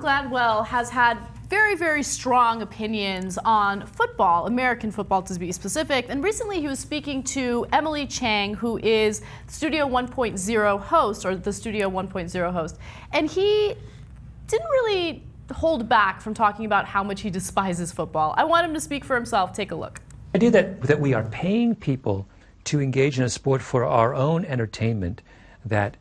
Malcolm Gladwell has had very, very strong opinions on football, American football to be specific. And recently he was speaking to Emily Chang, who is Studio 1.0 host, or the Studio 1.0 host. And he didn't really hold back from talking about how much he despises football. I want him to speak for himself. Take a look. The idea that we are paying people to engage in a sport for our own entertainment that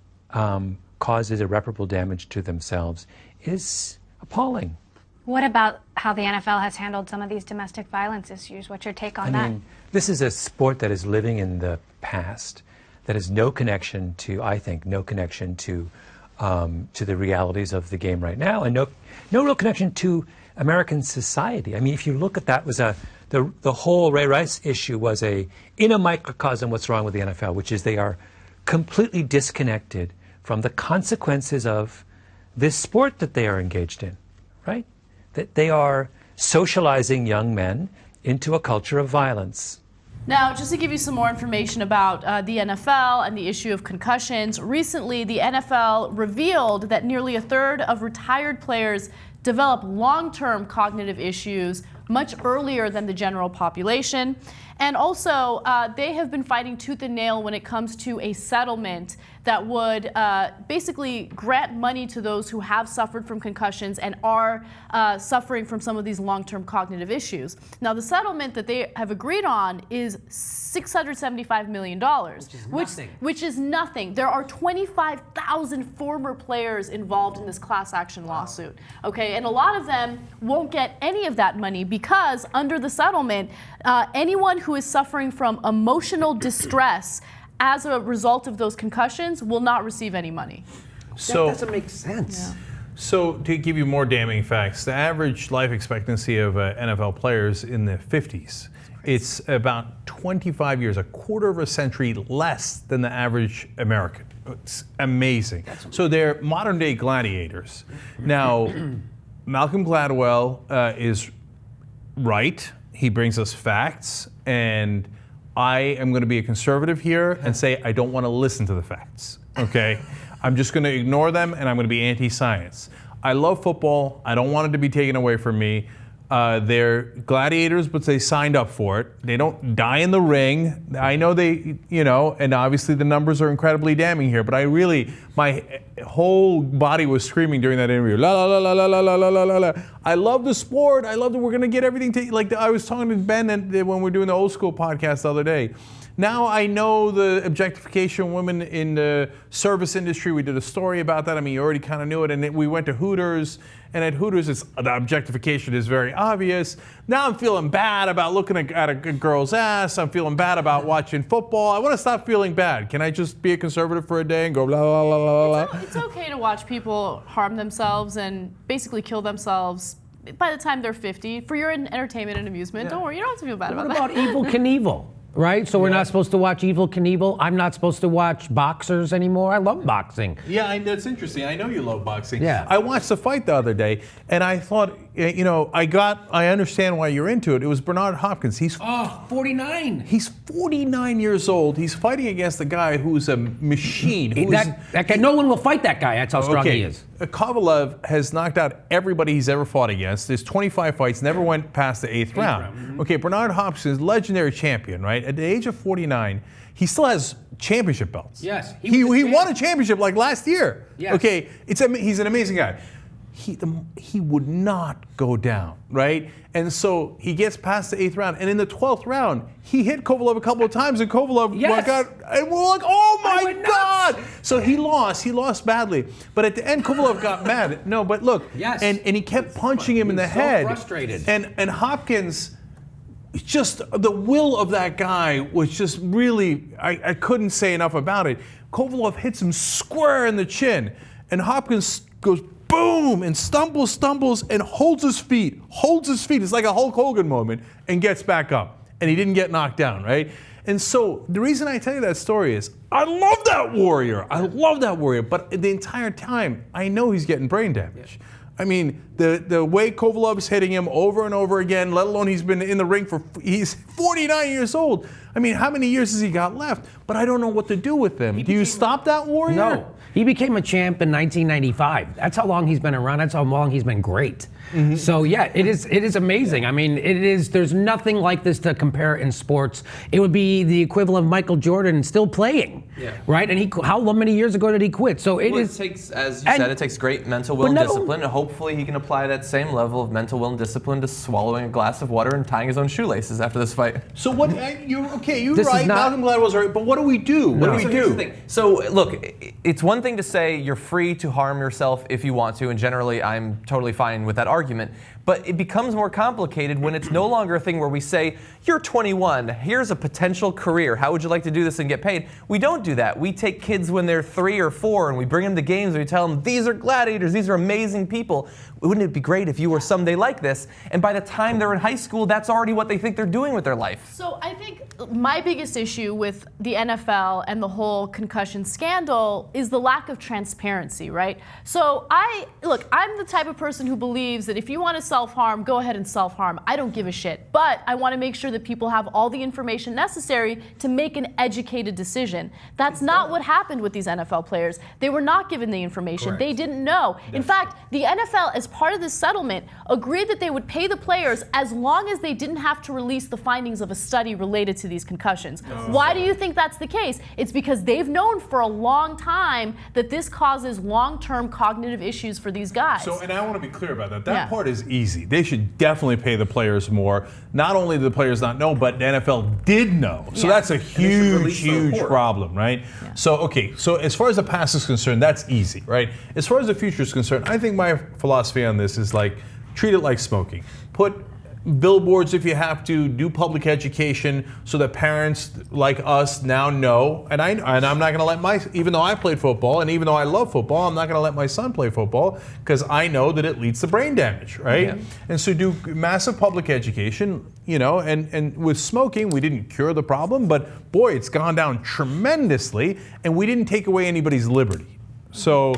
causes irreparable damage to themselves is appalling. What about how the NFL has handled some of these domestic violence issues? What's your take on that? I mean, this is a sport that is living in the past, that has no connection to, I think, no connection to the realities of the game right now, and no real connection to American society. I mean, if you look at that, the whole Ray Rice issue was in a microcosm what's wrong with the NFL, which is they are completely disconnected from the consequences of this sport that they are engaged in, right? That they are socializing young men into a culture of violence. Now, just to give you some more information about the NFL and the issue of concussions, recently the NFL revealed that nearly a third of retired players develop long-term cognitive issues much earlier than the general population. And also, they have been fighting tooth and nail when it comes to a settlement that would basically grant money to those who have suffered from concussions and are suffering from some of these long-term cognitive issues. Now, the settlement that they have agreed on is $675 million, which is nothing. There are 25,000 former players involved in this class action lawsuit. Okay, and a lot of them won't get any of that money because under the settlement, anyone who is suffering from emotional distress as a result of those concussions will not receive any money. So that doesn't make sense. Yeah. So to give you more damning facts, the average life expectancy of NFL players in the 50s, it's about 25 years, a quarter of a century less than the average American. It's amazing. So they're modern day gladiators. Now, Malcolm Gladwell is right. He brings us facts, and I am going to be a conservative here and say I don't want to listen to the facts, okay? I'm just going to ignore them, and I'm going to be anti-science. I love football. I don't want it to be taken away from me. They're gladiators, but they signed up for it. They don't die in the ring. I know and obviously the numbers are incredibly damning here, but my whole body was screaming during that interview. La, la, la, la, la, la, la, la, la, la. I love the sport. I love that we're going to get everything I was talking to Ben when we were doing the old school podcast the other day. Now I know the objectification of women in the service industry. We did a story about that. I mean, you already kind of knew it. And we went to Hooters. And at Hooters, the objectification is very obvious. Now I'm feeling bad about looking at a girl's ass. I'm feeling bad about watching football. I want to stop feeling bad. Can I just be a conservative for a day and go blah, blah, blah, blah, blah? It's okay to watch people harm themselves and basically kill themselves by the time they're 50 for your entertainment and amusement. Yeah. Don't worry, you don't have to feel bad about that. What about Evel Knievel? Right? So we're not supposed to watch Evel Knievel. I'm not supposed to watch boxers anymore. I love boxing. Yeah, that's interesting. I know you love boxing. Yeah. I watched the fight the other day, and I thought, I understand why you're into it. It was Bernard Hopkins. He's 49. He's 49 years old. He's fighting against a guy who's a machine. That guy, no one will fight that guy. That's how strong he is. Kovalev has knocked out everybody he's ever fought against. There's 25 fights, never went past the eighth round. Mm-hmm. Okay, Bernard Hopkins, legendary champion, right? At the age of 49, he still has championship belts. Yes. He won a championship like last year. Yes. Okay, he's an amazing guy. He would not go down, right? And so he gets past the eighth round, and in the 12th round, he hit Kovalev a couple of times, and Kovalev and we're like, oh my God! So he lost badly. But at the end, Kovalev got mad. No, but look, and he kept punching him in the head. Frustrated. And Hopkins, just the will of that guy was just really, I couldn't say enough about it. Kovalev hits him square in the chin, and Hopkins goes boom, and stumbles, and holds his feet. It's like a Hulk Hogan moment, and gets back up. And he didn't get knocked down, right? And so the reason I tell you that story is, I love that warrior. But the entire time, I know he's getting brain damage. I mean, the way Kovalov's hitting him over and over again, let alone he's been in the ring he's 49 years old. I mean, how many years has he got left? But I don't know what to do with him. Do you stop that warrior? No. He became a champ in 1995. That's how long he's been around. That's how long he's been great. So yeah, it is amazing. I mean, there's nothing like this to compare in sports. It would be the equivalent of Michael Jordan still playing, right? And how many years ago did he quit? So it takes, as you said, it takes great mental will and discipline, and hopefully he can apply that same level of mental will and discipline to swallowing a glass of water and tying his own shoelaces after this fight. So what, you're right, Malcolm Gladwell's right, but what do we do? What do we do? Here's the thing. So look, it's one thing to say you're free to harm yourself if you want to, and generally I'm totally fine with that argument. But it becomes more complicated when it's no longer a thing where we say, you're 21, here's a potential career, how would you like to do this and get paid? We don't do that. We take kids when they're 3 or 4 and we bring them to games and we tell them, these are gladiators, these are amazing people. Wouldn't it be great if you were someday like this? And by the time they're in high school, that's already what they think they're doing with their life. So I think my biggest issue with the NFL and the whole concussion scandal is the lack of transparency, right? So I'm the type of person who believes that if you want to self-harm, go ahead and self-harm. I don't give a shit. But I want to make sure that people have all the information necessary to make an educated decision. That's not what happened with these NFL players. They were not given the information. Correct. They didn't know. In fact, the NFL, as part of this settlement, agreed that they would pay the players as long as they didn't have to release the findings of a study related to these concussions. Why do you think that's the case? It's because they've known for a long time that this causes long-term cognitive issues for these guys. So, and I want to be clear about that. That part is easy. They should definitely pay the players more. Not only did the players not know, but the NFL did know. So that's a huge problem, right? Yeah. So as far as the past is concerned, that's easy, right? As far as the future is concerned, I think my philosophy on this is like, treat it like smoking. Put billboards if you have to, do public education so that parents like us now know, and I'm not going to let even though I played football and even though I love football, I'm not going to let my son play football because I know that it leads to brain damage, right? Yeah. And so do massive public education, and with smoking, we didn't cure the problem, but boy, it's gone down tremendously, and we didn't take away anybody's liberty. So.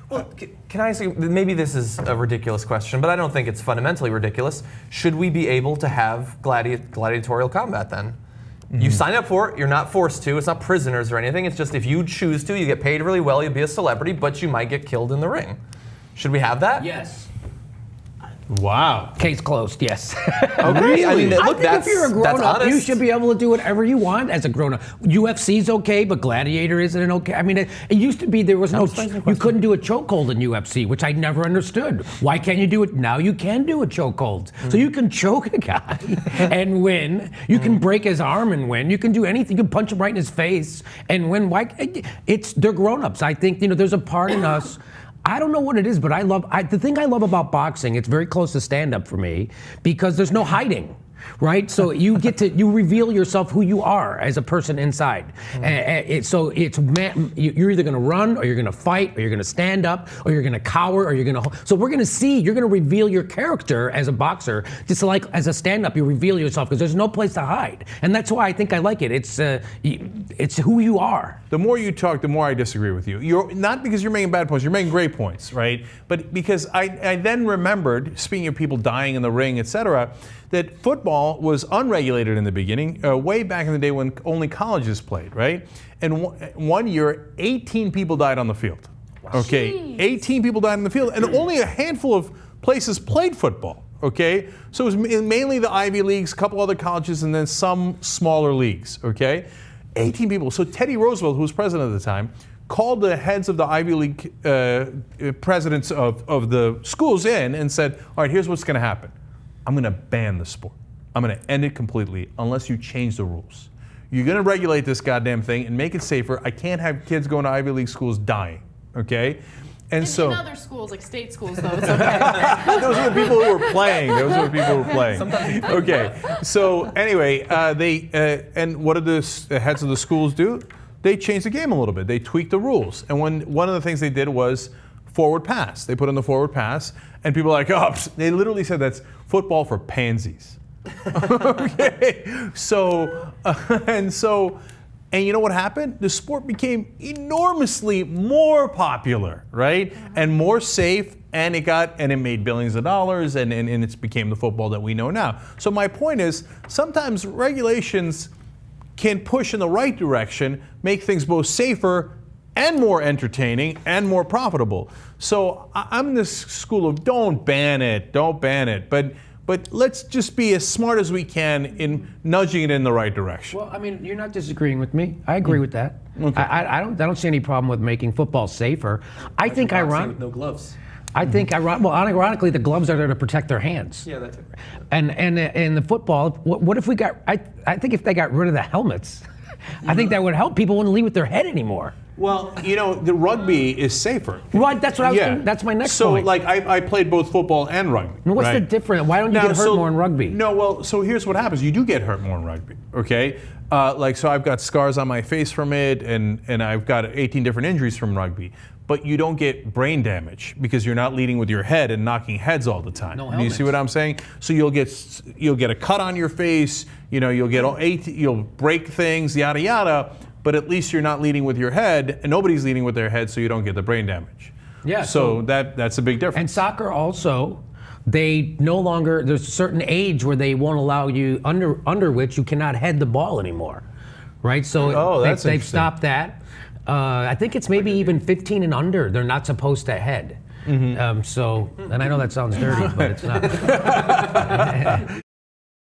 Well, can I ask you, maybe this is a ridiculous question, but I don't think it's fundamentally ridiculous. Should we be able to have gladiatorial combat then? Mm-hmm. You sign up for it, you're not forced to, it's not prisoners or anything, it's just if you choose to, you get paid really well, you'll be a celebrity, but you might get killed in the ring. Should we have that? Yes. Wow. Case closed, yes. Okay. Really? I mean, look, if you're a grown-up, you should be able to do whatever you want as a grown-up. UFC's okay, but Gladiator isn't okay. I mean, it used to be there was you couldn't do a chokehold in UFC, which I never understood. Why can't you do it? Now you can do a chokehold. So you can choke a guy and win. You can break his arm and win. You can do anything. You can punch him right in his face and win. Why? They're grown-ups. I think, there's a part in us. I don't know what it is, but the thing I love about boxing, it's very close to stand-up for me because there's no hiding. Right, so you reveal yourself who you are as a person inside. You're either going to run, or you're going to fight, or you're going to stand up, or you're going to cower, or you're going to. So you're going to reveal your character as a boxer, just like as a stand-up, you reveal yourself because there's no place to hide, and that's why I think I like it. It's who you are. The more you talk, the more I disagree with you. You're not because you're making bad points, you're making great points, right? But because I then remembered, speaking of people dying in the ring, etc., that football was unregulated in the beginning, way back in the day when only colleges played, right? And one year, 18 people died on the field. Okay, jeez. 18 people died on the field, and only a handful of places played football. Okay, so it was mainly the Ivy Leagues, a couple other colleges, and then some smaller leagues. Okay, 18 people. So Teddy Roosevelt, who was president at the time, called the heads of the Ivy League presidents of the schools in and said, all right, here's what's going to happen. I'm going to ban the sport. I'm going to end it completely unless you change the rules. You're going to regulate this goddamn thing and make it safer. I can't have kids going to Ivy League schools dying, okay? And in other schools, like state schools, though, it's okay. Those are the people who were playing. Okay, so anyway, and what did the heads of the schools do? They changed the game a little bit. They tweaked the rules. And one of the things they did was forward pass. They put in the forward pass, and people are like, they literally said that's football for pansies. Okay, and you know what happened? The sport became enormously more popular, right? And more safe and it made billions of dollars, and it became the football that we know now. So my point is, sometimes regulations can push in the right direction, make things both safer and more entertaining and more profitable. So I'm in this school of don't ban it, but let's just be as smart as we can in nudging it in the right direction. Well, I mean, you're not disagreeing with me. I agree with that. Okay. I don't see any problem with making football safer. I think with no gloves. I think ironically, the gloves are there to protect their hands. Yeah, that's it. And in the football, what if we got? I think if they got rid of the helmets, I think that would help. People wouldn't lead with their head anymore. Well, the rugby is safer. Right, that's what I was thinking. That's my next point. So, like, I played both football and rugby. What's the right? difference? Why don't you get hurt more in rugby? No, well, so here's what happens. You do get hurt more in rugby, okay? So I've got scars on my face from it, and I've got 18 different injuries from rugby. But you don't get brain damage because you're not leading with your head and knocking heads all the time. No You helmets. see what I'm saying? So you'll get a cut on your face. You'll break things, yada yada. But at least you're not leading with your head, and nobody's leading with their head, so you don't get the brain damage. Yeah. So that's a big difference. And soccer also, they no longer, there's a certain age where they won't allow you, under which you cannot head the ball anymore, right? So that's they've interesting. stopped that. I think it's maybe even 15 and under, they're not supposed to head. And I know that sounds dirty, but it's not.